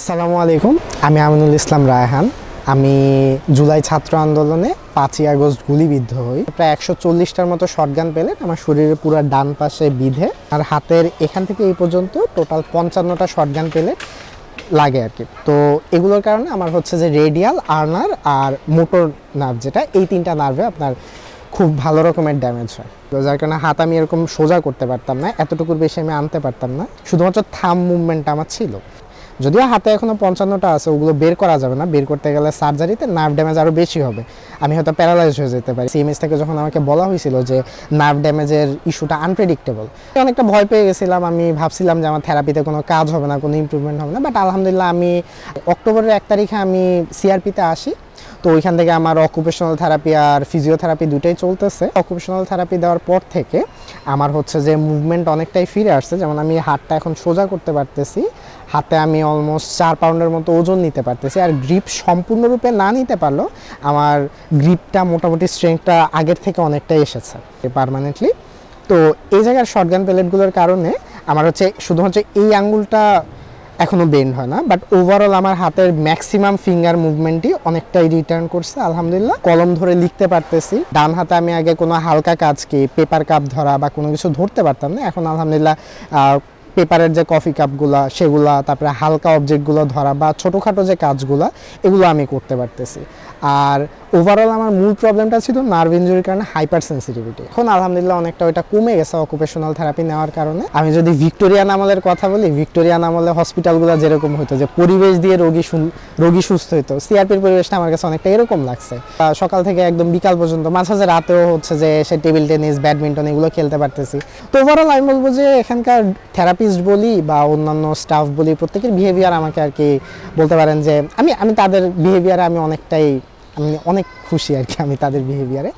আসসালামু আলাইকুম। আমি আমিনুল ইসলাম রায়হান। আমি জুলাই ছাত্র আন্দোলনে 5ই আগস্ট গুলিবিদ্ধ হই। প্রায় 140টার মতো শটগান পেলেট আমার শরীরের পুরো ডান পাশে বিঁধে, আর হাতের এখান থেকে এই পর্যন্ত টোটাল 55টা শটগান পেলেট লাগে আর কি। তো এগুলোর কারণে আমার হচ্ছে যে রেডিয়াল, আর্নার আর মোটর নার্ভ, যেটা এই 3টা নার্ভে আপনার খুব ভালো রকমের ড্যামেজ হয়। তো যার কারণে হাত আমি এরকম সোজা করতে পারতাম না, এতটুকুর বেশি আমি আনতে পারতাম না। শুধুমাত্র থাম মুভমেন্ট আমার ছিল। যদিও হাতে এখনও 55টা আছে, ওগুলো বের করা যাবে না। বের করতে গেলে সার্জারিতে নার্ভ ড্যামেজ আরও বেশি হবে, আমি হয়তো প্যারালাইজ হয়ে যেতে পারি। সিএমএস থেকে যখন আমাকে বলা হয়েছিল যে নার্ভ ড্যামেজের ইস্যুটা আনপ্রেডিক্টেবল, অনেকটা ভয় পেয়ে গেছিলাম। আমি ভাবছিলাম যে আমার থেরাপিতে কোনো কাজ হবে না, কোনো ইমপ্রুভমেন্ট হবে না। বাট আলহামদুলিল্লাহ আমি অক্টোবরের 1 তারিখে আমি সিআরপিতে আসি। তো ওইখান থেকে আমার অকুপেশনাল থেরাপি আর ফিজিওথেরাপি দুটোই চলতেছে। অকুপেশনাল থেরাপি দেওয়ার পর থেকে আমার হচ্ছে যে মুভমেন্ট অনেকটাই ফিরে আসছে। যেমন আমি হাতটা এখন সোজা করতে পারতেছি, হাতে আমি অলমোস্ট 4 পাউন্ডের মতো ওজন নিতে পারতেছি। আর গ্রিপ সম্পূর্ণরূপে না নিতে পারলেও আমার গ্রিপটা মোটামুটি স্ট্রেংথটা আগের থেকে অনেকটাই এসেছে পার্মানেন্টলি। তো এই জায়গার শটগান প্যালেটগুলোর কারণে আমার হচ্ছে শুধুমাত্র এই আঙ্গুলটা এখনও বেন্ড হয় না, বাট ওভারঅল আমার হাতের ম্যাক্সিমাম ফিঙ্গার মুভমেন্টই অনেকটাই রিটার্ন করছে আলহামদুলিল্লাহ। কলম ধরে লিখতে পারতেছি। ডান হাতে আমি আগে কোনো হালকা কাজকে পেপার কাপ ধরা বা কোনো কিছু ধরতে পারতাম না, এখন আলহামদুলিল্লাহ পেপারের যে কফি কাপগুলা সেগুলা, তারপরে হালকা অবজেক্টগুলো ধরা বা ছোটোখাটো যে কাজগুলো, এগুলো আমি করতে পারতেছি। আর ওভারঅল আমার মূল প্রবলেমটা ছিল নার্ভ ইনজুরির কারণে হাইপার সেন্সিটিভিটি। এখন আলহামদুলিল্লাহ অনেকটা ওইটা কমে গেছে অকুপেশনাল থেরাপি নেওয়ার কারণে। আমি যদি ভিক্টোরিয়ান আমলের কথা বলি, ভিক্টোরিয়ান আমলে হসপিটালগুলো যেরকম হতো যে পরিবেশ দিয়ে রোগী সুস্থ হতো, সিআরপির পরিবেশটা আমার কাছে অনেকটা এরকম লাগছে। সকাল থেকে একদম বিকাল পর্যন্ত, মাঝে মাঝে রাতেও হচ্ছে যে সে টেবিল টেনিস, ব্যাডমিন্টন এগুলো খেলতে পারতেছি। তো ওভারঅল আমি বলবো যে এখানকার থেরাপিস্ট বলি বা অন্যান্য স্টাফ বলি, প্রত্যেকের বিহেভিয়ার আমাকে আর কি বলতে পারেন যে আমি তাদের বিহেভিয়ারে আমি অনেক খুশি আর কি, আমি তাদের বিহেভিয়ারে।